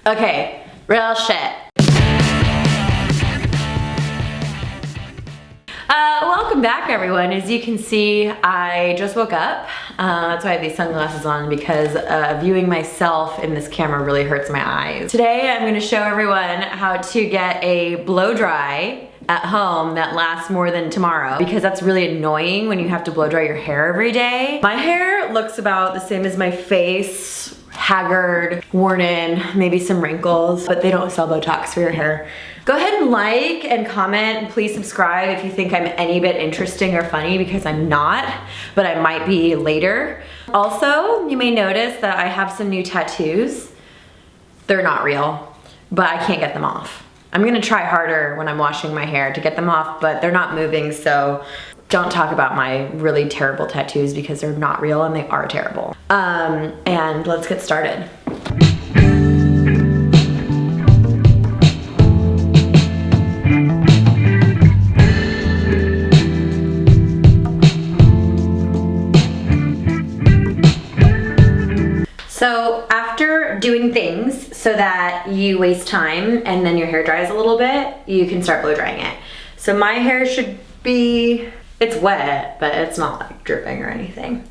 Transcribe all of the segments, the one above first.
Okay, real shit. Welcome back, everyone. As you can see, I just woke up. That's why I have these sunglasses on, because viewing myself in this camera really hurts my eyes. Today, I'm gonna show everyone how to get a blow dry at home that lasts more than tomorrow, because that's really annoying when you have to blow dry your hair every day. My hair looks about the same as my face, haggard, worn in, maybe some wrinkles, but they don't sell Botox for your hair. Go ahead and like and comment, and please subscribe if you think I'm any bit interesting or funny, because I'm not, but I might be later. Also, you may notice that I have some new tattoos. They're not real, but I can't get them off. I'm gonna try harder when I'm washing my hair to get them off, but they're not moving, so don't talk about my really terrible tattoos, because they're not real and they are terrible. And let's get started. So after doing things so that you waste time and then your hair dries a little bit, you can start blow drying it. So my hair should be, it's wet, but it's not like dripping or anything.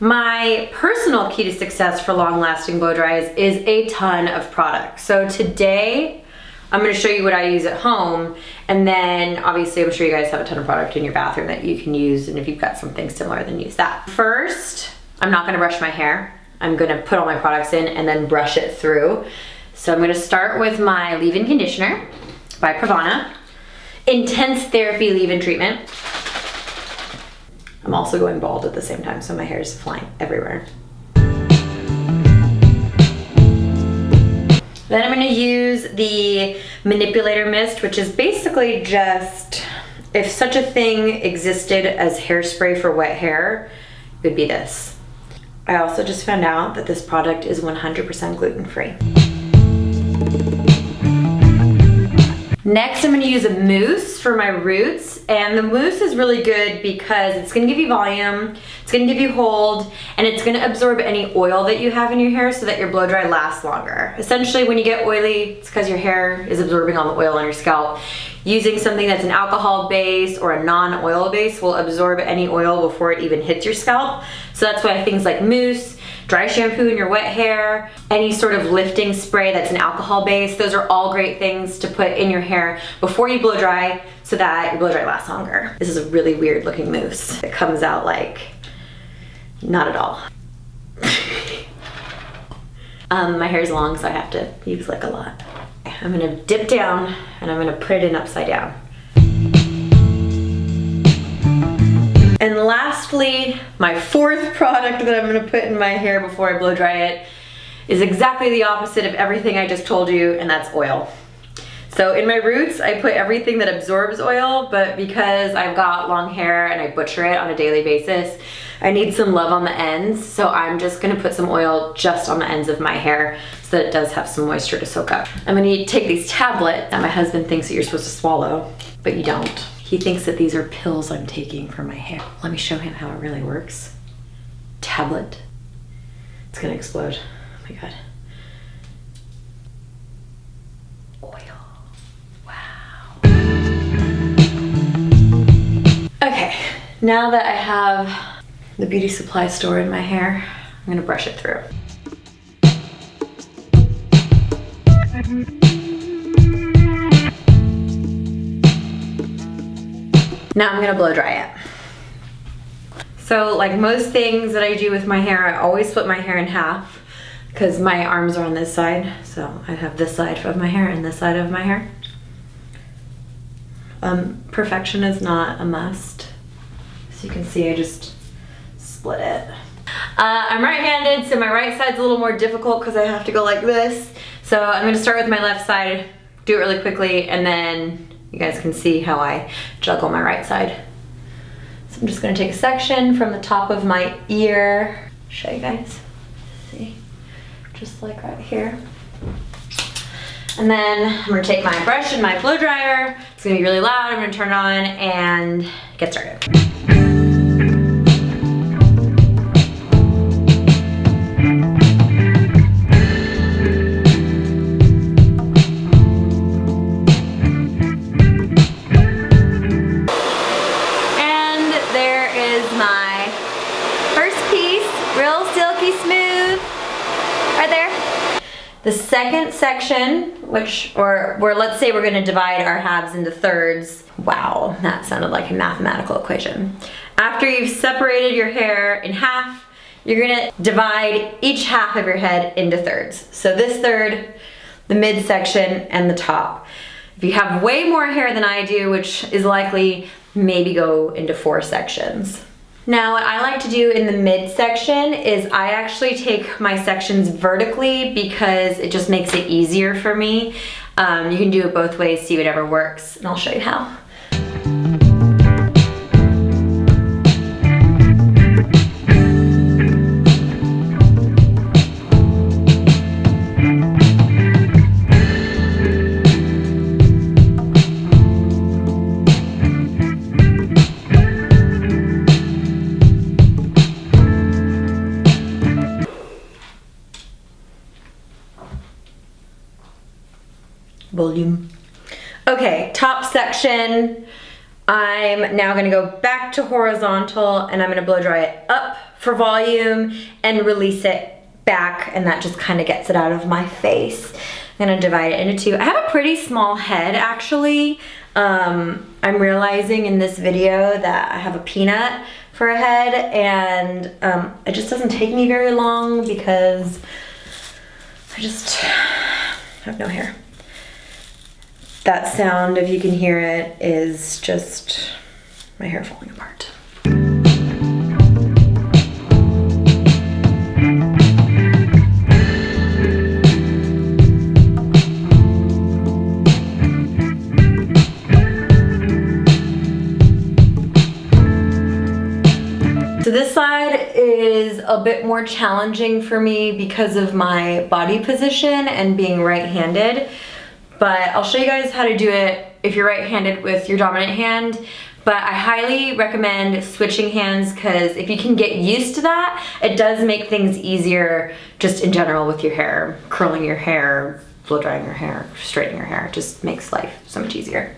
My personal key to success for long-lasting blow dries is a ton of product. So today, I'm gonna show you what I use at home, and then obviously I'm sure you guys have a ton of product in your bathroom that you can use, and if you've got something similar, then use that. First, I'm not gonna brush my hair. I'm gonna put all my products in and then brush it through. So I'm gonna start with my leave-in conditioner by Pravana. Intense Therapy Leave-In Treatment. I'm also going bald at the same time, so my hair is flying everywhere. Then I'm gonna use the Manipulator Mist, which is basically just, if such a thing existed as hairspray for wet hair, it would be this. I also just found out that this product is 100% gluten-free. Next, I'm gonna use a mousse for my roots, and the mousse is really good because it's gonna give you volume, it's gonna give you hold, and it's gonna absorb any oil that you have in your hair so that your blow dry lasts longer. Essentially, when you get oily, it's because your hair is absorbing all the oil on your scalp. Using something that's an alcohol base or a non-oil base will absorb any oil before it even hits your scalp. So that's why things like mousse, dry shampoo in your wet hair, any sort of lifting spray that's an alcohol base, those are all great things to put in your hair before you blow dry so that your blow dry lasts longer. This is a really weird looking mousse. It comes out like, not at all. My hair's long, so I have to use like a lot. I'm gonna dip down and I'm gonna put it in upside down. And lastly, my fourth product that I'm gonna put in my hair before I blow dry it is exactly the opposite of everything I just told you, and that's oil. So in my roots, I put everything that absorbs oil, but because I've got long hair and I butcher it on a daily basis, I need some love on the ends, so I'm just gonna put some oil just on the ends of my hair so that it does have some moisture to soak up. I'm gonna take these tablets that my husband thinks that you're supposed to swallow, but you don't. He thinks that these are pills I'm taking for my hair. Let me show him how it really works. Tablet. It's gonna explode. Oh my God. Oil. Wow. Okay, now that I have the beauty supply store in my hair, I'm gonna brush it through. Now I'm gonna blow dry it. So like most things that I do with my hair, I always split my hair in half because my arms are on this side. So I have this side of my hair and this side of my hair. Perfection is not a must. So you can see I just split it. I'm right-handed, so my right side's a little more difficult because I have to go like this. So I'm gonna start with my left side, do it really quickly, and then you guys can see how I juggle my right side. So I'm just gonna take a section from the top of my ear. Show you guys, see, just like right here. And then I'm gonna take my brush and my blow dryer. It's gonna be really loud. I'm gonna turn it on and get started. The second section, where let's say we're gonna divide our halves into thirds. Wow, that sounded like a mathematical equation. After you've separated your hair in half, you're gonna divide each half of your head into thirds. So this third, the midsection, and the top. If you have way more hair than I do, which is likely, maybe go into 4 sections. Now, what I like to do in the midsection is I actually take my sections vertically because it just makes it easier for me. You can do it both ways, see whatever works, and I'll show you how. Volume. Okay, top section. I'm now gonna go back to horizontal and I'm gonna blow dry it up for volume and release it back, and that just kind of gets it out of my face. I'm gonna divide it into 2. I have a pretty small head actually. I'm realizing in this video that I have a peanut for a head, and it just doesn't take me very long because I just have no hair. That sound, if you can hear it, is just my hair falling apart. So this side is a bit more challenging for me because of my body position and being right-handed. But I'll show you guys how to do it if you're right-handed with your dominant hand. But I highly recommend switching hands because if you can get used to that, it does make things easier just in general with your hair. Curling your hair, blow drying your hair, straightening your hair, it just makes life so much easier.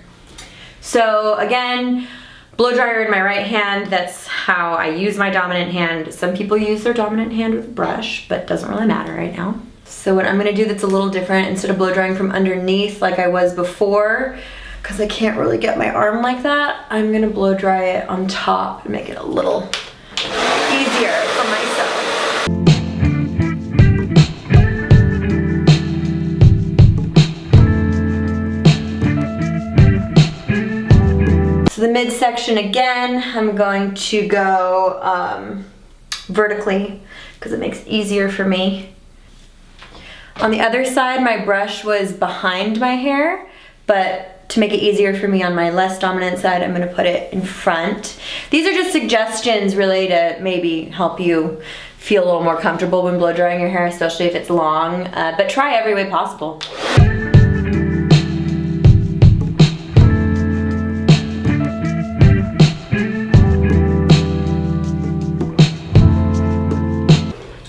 So again, blow dryer in my right hand, that's how I use my dominant hand. Some people use their dominant hand with a brush, but it doesn't really matter right now. So what I'm gonna do that's a little different, instead of blow drying from underneath like I was before, because I can't really get my arm like that, I'm gonna blow dry it on top and make it a little easier for myself. So the midsection again, I'm going to go vertically because it makes it easier for me. On the other side, my brush was behind my hair, but to make it easier for me on my less dominant side, I'm gonna put it in front. These are just suggestions really to maybe help you feel a little more comfortable when blow drying your hair, especially if it's long, but try every way possible.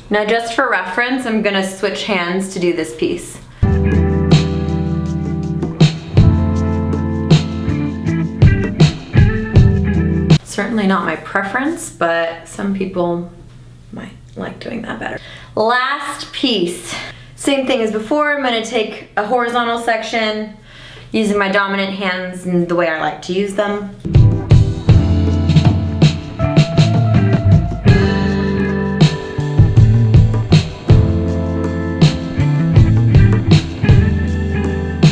Now just for reference, I'm gonna switch hands to do this piece. Certainly not my preference, but some people might like doing that better. Last piece. Same thing as before, I'm gonna take a horizontal section using my dominant hands and the way I like to use them.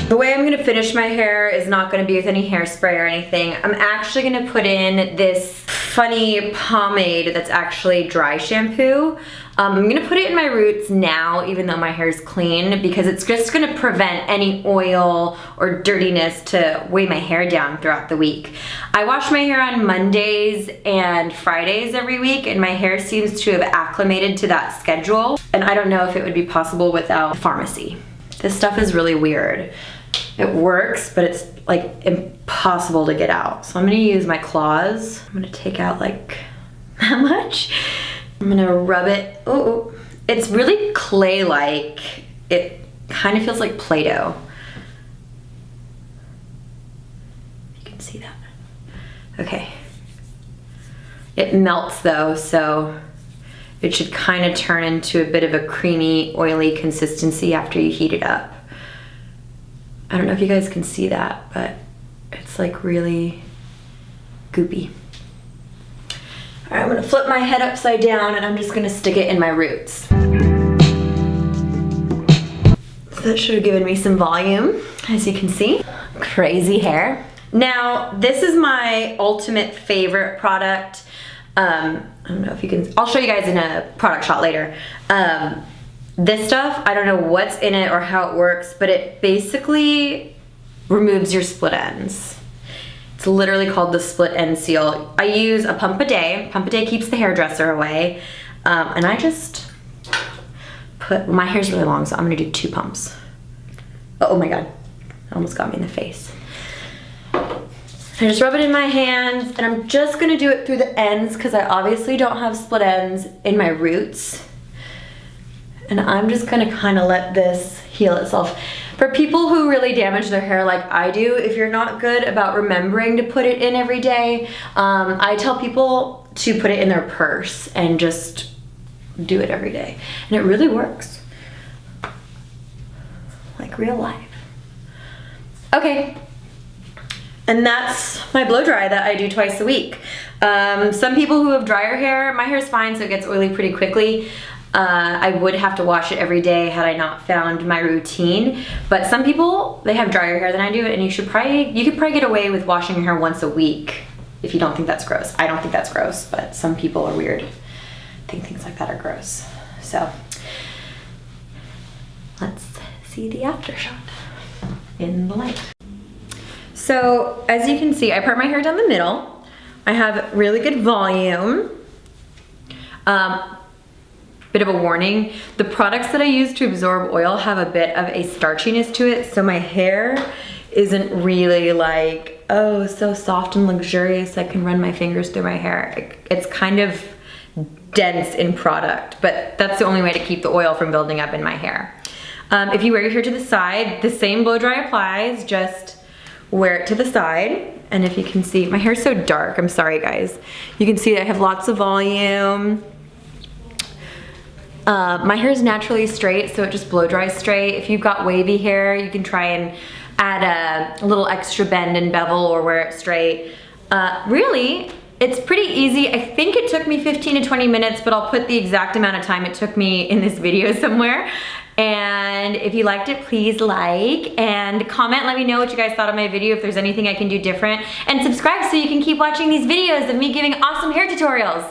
The way I'm gonna finish my hair is not gonna be with any hairspray or anything. I'm actually gonna put in this funny pomade that's actually dry shampoo. I'm gonna put it in my roots now, even though my hair's clean, because it's just gonna prevent any oil or dirtiness to weigh my hair down throughout the week. I wash my hair on Mondays and Fridays every week, and my hair seems to have acclimated to that schedule. And I don't know if it would be possible without pharmacy. This stuff is really weird. It works, but it's like impossible to get out. So I'm gonna use my claws. I'm gonna take out like that much. I'm gonna rub it. Oh, it's really clay-like. It kind of feels like Play-Doh. You can see that. Okay. It melts though, so it should kind of turn into a bit of a creamy, oily consistency after you heat it up. I don't know if you guys can see that, but it's like really goopy. All right, I'm gonna flip my head upside down and I'm just gonna stick it in my roots. So that should have given me some volume, as you can see. Crazy hair. Now, this is my ultimate favorite product. I don't know if you can, I'll show you guys in a product shot later. This stuff, I don't know what's in it or how it works, but it basically removes your split ends. It's literally called the split end seal. I use a pump a day. Pump a day keeps the hairdresser away. And I just put, my hair's really long, so I'm gonna do 2 pumps. Oh my God, it almost got me in the face. I just rub it in my hands, and I'm just gonna do it through the ends because I obviously don't have split ends in my roots. And I'm just gonna kind of let this heal itself. For people who really damage their hair like I do, if you're not good about remembering to put it in every day, I tell people to put it in their purse and just do it every day. And it really works. Like real life. Okay. And that's my blow dry that I do twice a week. Some people who have drier hair, my hair's fine, so it gets oily pretty quickly. I would have to wash it every day had I not found my routine. But some people, they have drier hair than I do, and you could probably get away with washing your hair once a week if you don't think that's gross. I don't think that's gross, but some people are weird. I think things like that are gross. So let's see the after shot in the light. So as you can see, I part my hair down the middle. I have really good volume. Bit of a warning, the products that I use to absorb oil have a bit of a starchiness to it, so my hair isn't really like, oh, so soft and luxurious I can run my fingers through my hair. It's kind of dense in product, but that's the only way to keep the oil from building up in my hair. If you wear your hair to the side, the same blow dry applies, just wear it to the side. And if you can see, my hair's so dark, I'm sorry guys. You can see that I have lots of volume. My hair is naturally straight, so it just blow dries straight. If you've got wavy hair, you can try and add a little extra bend and bevel or wear it straight. Really, it's pretty easy. I think it took me 15 to 20 minutes, but I'll put the exact amount of time it took me in this video somewhere. And if you liked it, please like and comment. Let me know what you guys thought of my video, if there's anything I can do different. And subscribe so you can keep watching these videos of me giving awesome hair tutorials.